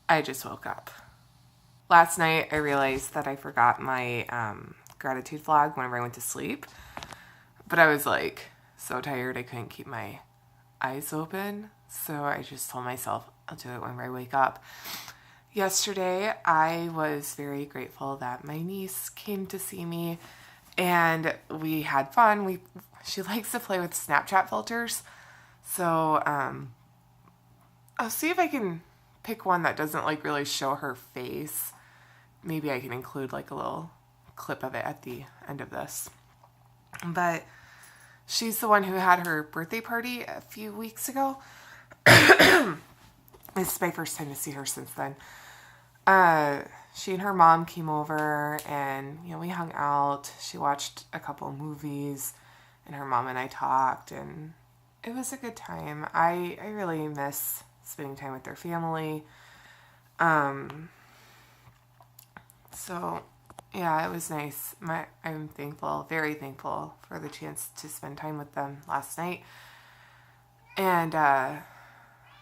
I just woke up. Last night I realized that I forgot my gratitude vlog whenever I went to sleep. But I was like so tired I couldn't keep my eyes open. So I just told myself I'll do it whenever I wake up. Yesterday I was very grateful that my niece came to see me and we had fun. She likes to play with Snapchat filters. So I'll see if I can pick one that doesn't like really show her face. Maybe I can include like a little clip of it at the end of this. But she's the one who had her birthday party a few weeks ago. This is my first time to see her since then. She and her mom came over and, we hung out. She watched a couple movies and her mom and I talked and it was a good time. I really miss spending time with their family. So yeah, it was nice. I'm thankful, very thankful for the chance to spend time with them last night. And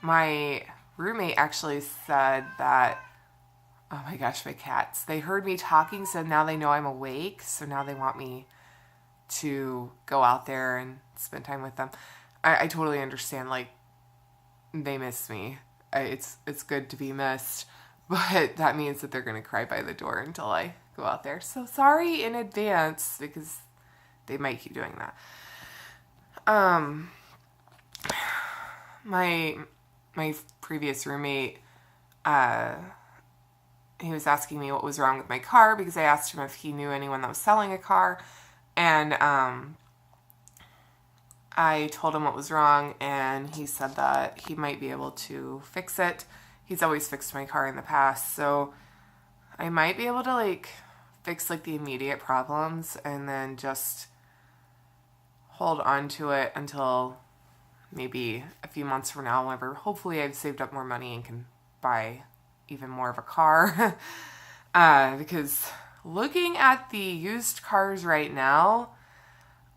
my roommate actually said that, oh my gosh, my cats, they heard me talking, so now they know I'm awake, so now they want me to go out there and spend time with them. I totally understand, like, they miss me. It's good to be missed, but that means that they're going to cry by the door until I go out there. So sorry in advance, because they might keep doing that. My previous roommate, he was asking me what was wrong with my car because I asked him if he knew anyone that was selling a car, and I told him what was wrong, and he said that he might be able to fix it. He's always fixed my car in the past, so I might be able to fix the immediate problems and then just hold on to it until maybe a few months from now, whenever hopefully I've saved up more money and can buy even more of a car. Because looking at the used cars right now,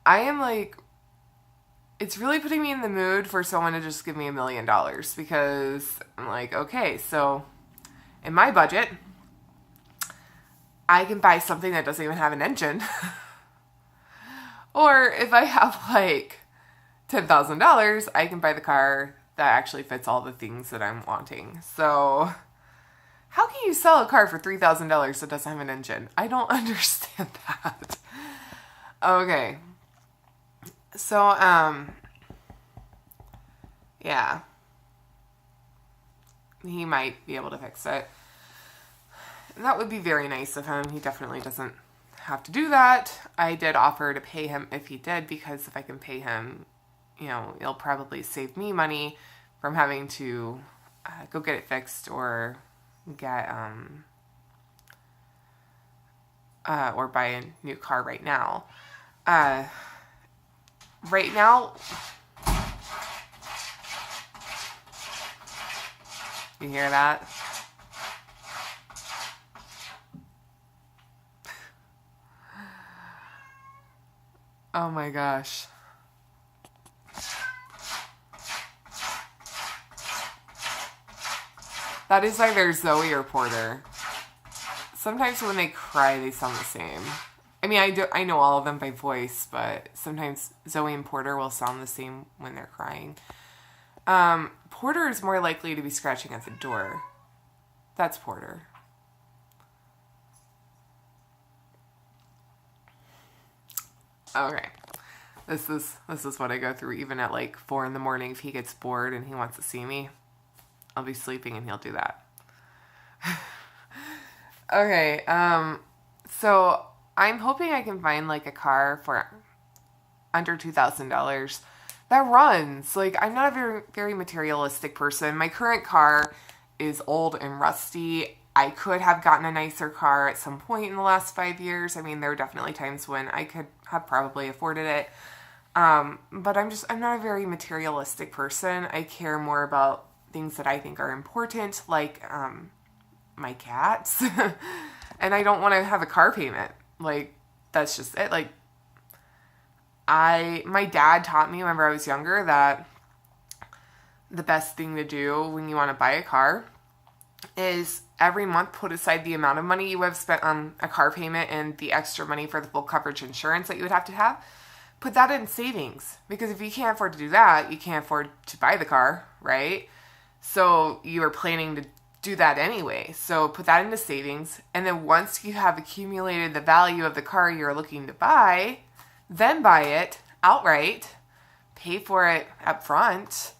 I am it's really putting me in the mood for someone to just give me $1 million, because I'm okay, so in my budget, I can buy something that doesn't even have an engine. Or if I have $10,000, I can buy the car that actually fits all the things that I'm wanting. So how can you sell a car for $3,000 that doesn't have an engine? I don't understand that. Okay. So, yeah. He might be able to fix it. That would be very nice of him. He definitely doesn't have to do that. I did offer to pay him if he did, because if I can pay him, it'll probably save me money from having to go get it fixed or get, or buy a new car right now. Right now, you hear that? Oh my gosh. That is either Zoe or Porter. Sometimes when they cry, they sound the same. I mean, I know all of them by voice, but sometimes Zoe and Porter will sound the same when they're crying. Porter is more likely to be scratching at the door. That's Porter. Okay. This is what I go through even at 4 a.m. if he gets bored and he wants to see me. I'll be sleeping and he'll do that. Okay, so I'm hoping I can find a car for under $2,000 that runs. I'm not a very, very materialistic person. My current car is old and rusty. I could have gotten a nicer car at some point in the last 5 years. I mean, there were definitely times when I could have probably afforded it. But I'm not a very materialistic person. I care more about things that I think are important, like my cats. And I don't want to have a car payment. That's just it. My dad taught me whenever I was younger that the best thing to do when you want to buy a car is every month put aside the amount of money you have spent on a car payment and the extra money for the full coverage insurance that you would have to have. Put that in savings, because if you can't afford to do that, you can't afford to buy the car, right? So you are planning to do that anyway. So put that into savings. And then once you have accumulated the value of the car you're looking to buy, then buy it outright, pay for it up front,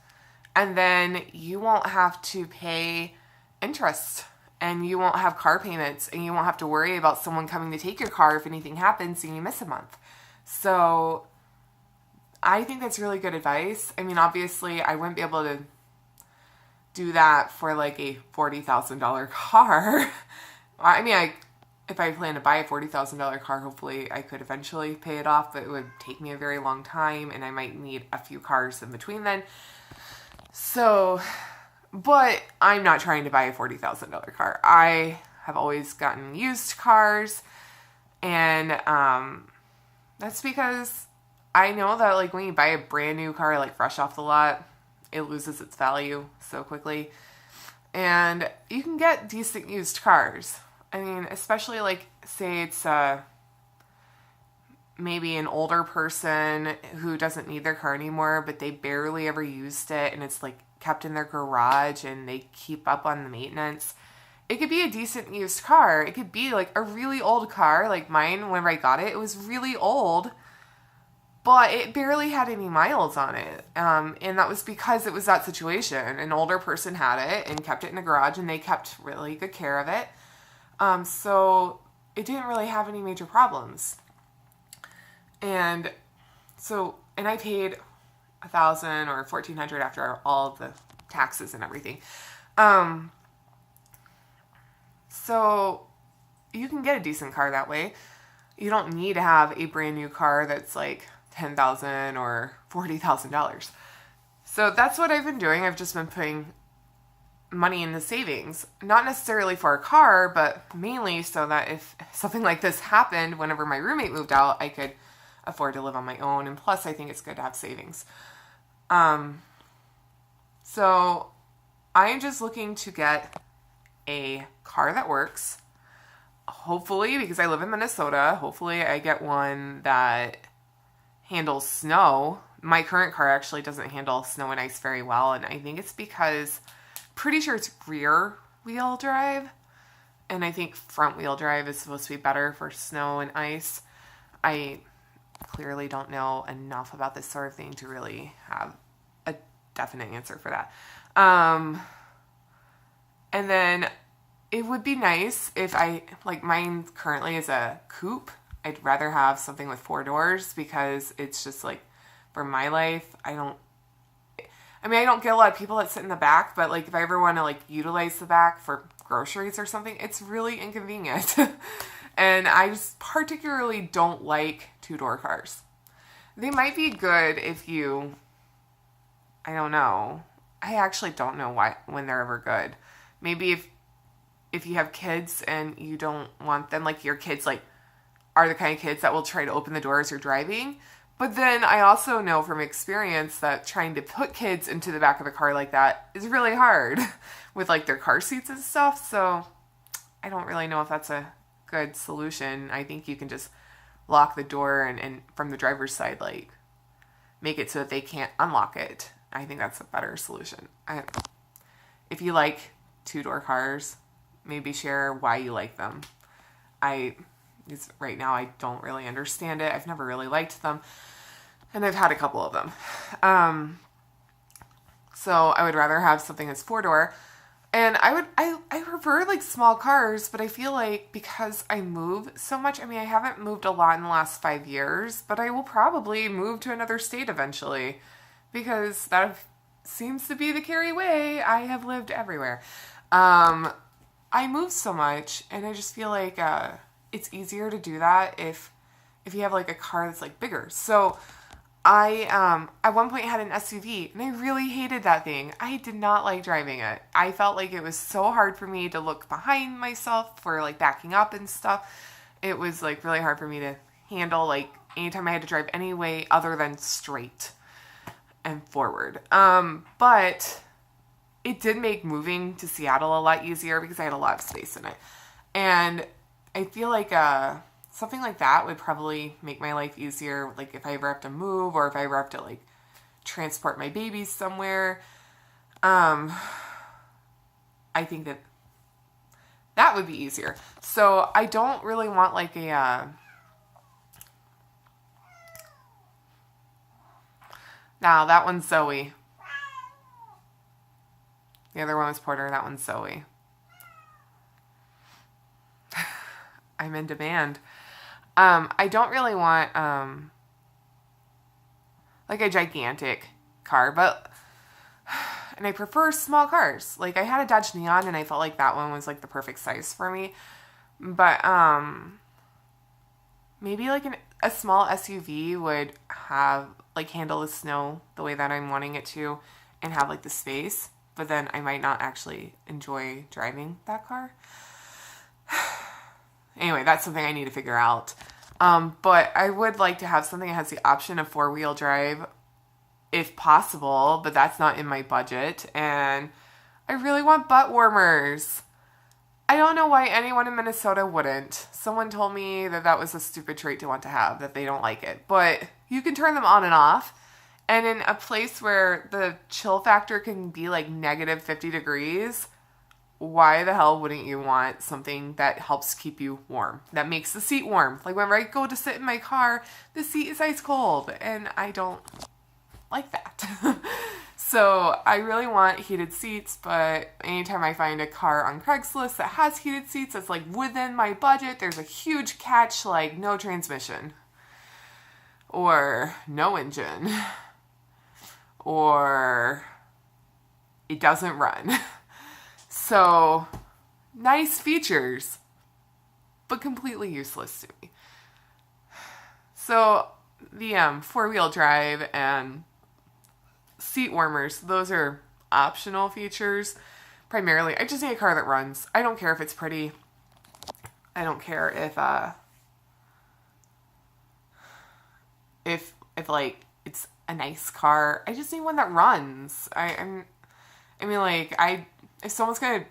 and then you won't have to pay interest, and you won't have car payments, and you won't have to worry about someone coming to take your car if anything happens and you miss a month. So I think that's really good advice. I mean, obviously I wouldn't be able to do that for like a $40,000 car. I mean, if I plan to buy a $40,000 car, hopefully I could eventually pay it off, but it would take me a very long time, and I might need a few cars in between then. So, but I'm not trying to buy a $40,000 car. I have always gotten used cars, and that's because I know that like when you buy a brand new car, like fresh off the lot, it loses its value so quickly. And you can get decent used cars. I mean, especially like, say it's maybe an older person who doesn't need their car anymore, but they barely ever used it, and it's like kept in their garage and they keep up on the maintenance. It could be a decent used car. It could be like a really old car, like mine. Whenever I got it, it was really old, but it barely had any miles on it. And that was because it was that situation. An older person had it and kept it in the garage, and they kept really good care of it. So it didn't really have any major problems. And I paid $1,000 or $1,400 after all of the taxes and everything. So you can get a decent car that way. You don't need to have a brand new car that's like $10,000 or $40,000. So that's what I've been doing. I've just been putting money in the savings, not necessarily for a car, but mainly so that if something like this happened whenever my roommate moved out, I could afford to live on my own. And plus, I think it's good to have savings. So I'm just looking to get a car that works. Hopefully, because I live in Minnesota, hopefully I get one that handles snow. My current car actually doesn't handle snow and ice very well, and I think it's because, pretty sure it's rear wheel drive, and I think front wheel drive is supposed to be better for snow and ice. I clearly don't know enough about this sort of thing to really have a definite answer for that. And then it would be nice if mine currently is a coupe. I'd rather have something with 4 doors, because it's just like, for my life, I don't get a lot of people that sit in the back, but like if I ever want to like utilize the back for groceries or something, it's really inconvenient. And I just particularly don't like 2-door cars. They might be good if you, I don't know. I actually don't know when they're ever good. Maybe if you have kids and you don't want them, like your kids like are the kind of kids that will try to open the door as you're driving. But then I also know from experience that trying to put kids into the back of a car like that is really hard with like their car seats and stuff. So I don't really know if that's a good solution. I think you can just lock the door and from the driver's side, like make it so that they can't unlock it. I think that's a better solution. If you like 2-door cars, maybe share why you like them. Right now I don't really understand it. I've never really liked them, and I've had a couple of them. So I would rather have something that's 4-door, and I prefer like small cars, but I feel like because I move so much, I mean, I haven't moved a lot in the last 5 years, but I will probably move to another state eventually, because that seems to be the Carrie way. I have lived everywhere. I move so much, and I just feel like it's easier to do that if you have like a car that's like bigger. So I at one point had an SUV, and I really hated that thing. I did not like driving it. I felt like it was so hard for me to look behind myself for like backing up and stuff. It was like really hard for me to handle like anytime I had to drive any way other than straight and forward. But it did make moving to Seattle a lot easier because I had a lot of space in it. And I feel like something like that would probably make my life easier. Like if I ever have to move or if I ever have to like transport my babies somewhere. I think that would be easier. So I don't really want like a, now that one's Zoe. The other one was Porter. That one's Zoe. I'm in demand. I don't really want like a gigantic car, and I prefer small cars. Like I had a Dodge Neon and I felt like that one was like the perfect size for me. But maybe like a small SUV would have like handle the snow the way that I'm wanting it to and have like the space, but then I might not actually enjoy driving that car. Anyway, that's something I need to figure out. But I would like to have something that has the option of 4-wheel drive if possible, but that's not in my budget. And I really want butt warmers. I don't know why anyone in Minnesota wouldn't. Someone told me that that was a stupid trait to want to have, that they don't like it. But you can turn them on and off. And in a place where the chill factor can be like negative 50 degrees, why the hell wouldn't you want something that helps keep you warm? That makes the seat warm. Like whenever I go to sit in my car, the seat is ice cold. And I don't like that. So I really want heated seats, but anytime I find a car on Craigslist that has heated seats that's like within my budget, there's a huge catch like no transmission or no engine or it doesn't run. So nice features, but completely useless to me. So the 4-wheel drive and seat warmers, those are optional features. Primarily, I just need a car that runs. I don't care if it's pretty. I don't care if like it's a nice car. I just need one that runs. If someone's gonna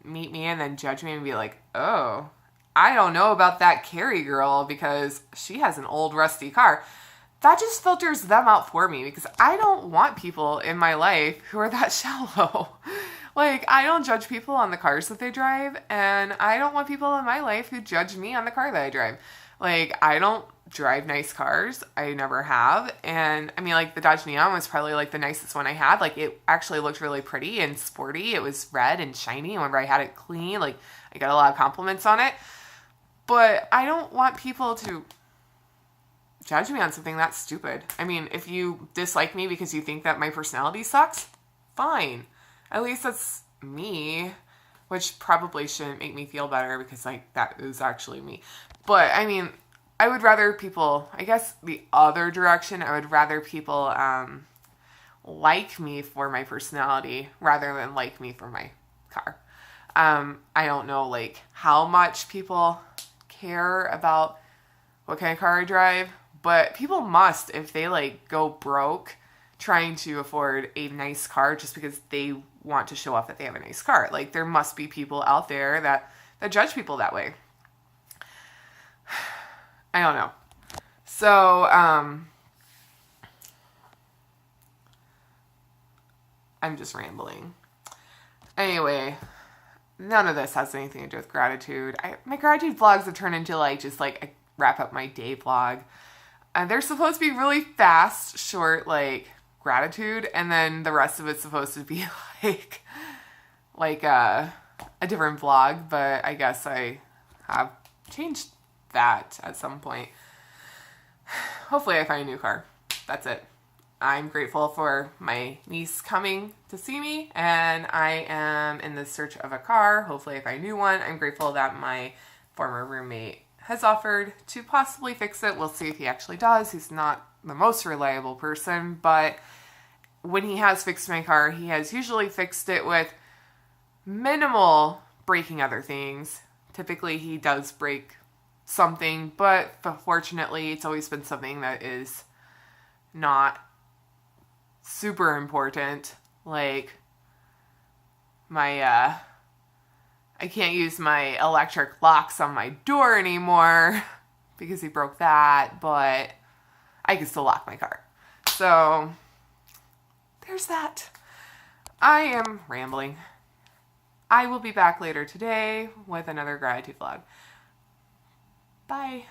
meet me and then judge me and be like, oh, I don't know about that Carrie girl because she has an old rusty car, that just filters them out for me because I don't want people in my life who are that shallow. Like, I don't judge people on the cars that they drive, and I don't want people in my life who judge me on the car that I drive. Like, I don't drive nice cars. I never have. And I mean, like, the Dodge Neon was probably like the nicest one I had. Like, it actually looked really pretty and sporty. It was red and shiny. Whenever I had it clean, like, I got a lot of compliments on it. But I don't want people to judge me on something that's stupid. I mean, if you dislike me because you think that my personality sucks, fine. At least that's me, which probably shouldn't make me feel better because, like, that is actually me. But, I mean, I would rather people, I guess the other direction, I would rather people like me for my personality rather than like me for my car. I don't know, like, how much people care about what kind of car I drive, but people must if they, like, go broke trying to afford a nice car just because they want to show off that they have a nice car. Like, there must be people out there that judge people that way. I don't know. So, I'm just rambling. Anyway, none of this has anything to do with gratitude. My gratitude vlogs have turned into, like, just, like, a wrap up my day vlog. And they're supposed to be really fast, short, like, gratitude, and then the rest of it's supposed to be, like a different vlog, but I guess I have changed that at some point. Hopefully I find a new car. That's it. I'm grateful for my niece coming to see me, and I am in the search of a car. Hopefully I find a new one. I'm grateful that my former roommate has offered to possibly fix it. We'll see if he actually does. He's not the most reliable person, but when he has fixed my car, he has usually fixed it with minimal breaking other things. Typically he does break something, but fortunately it's always been something that is not super important. Like, I can't use my electric locks on my door anymore because he broke that, but I can still lock my car. So there's that. I am rambling. I will be back later today with another gratitude vlog. Bye.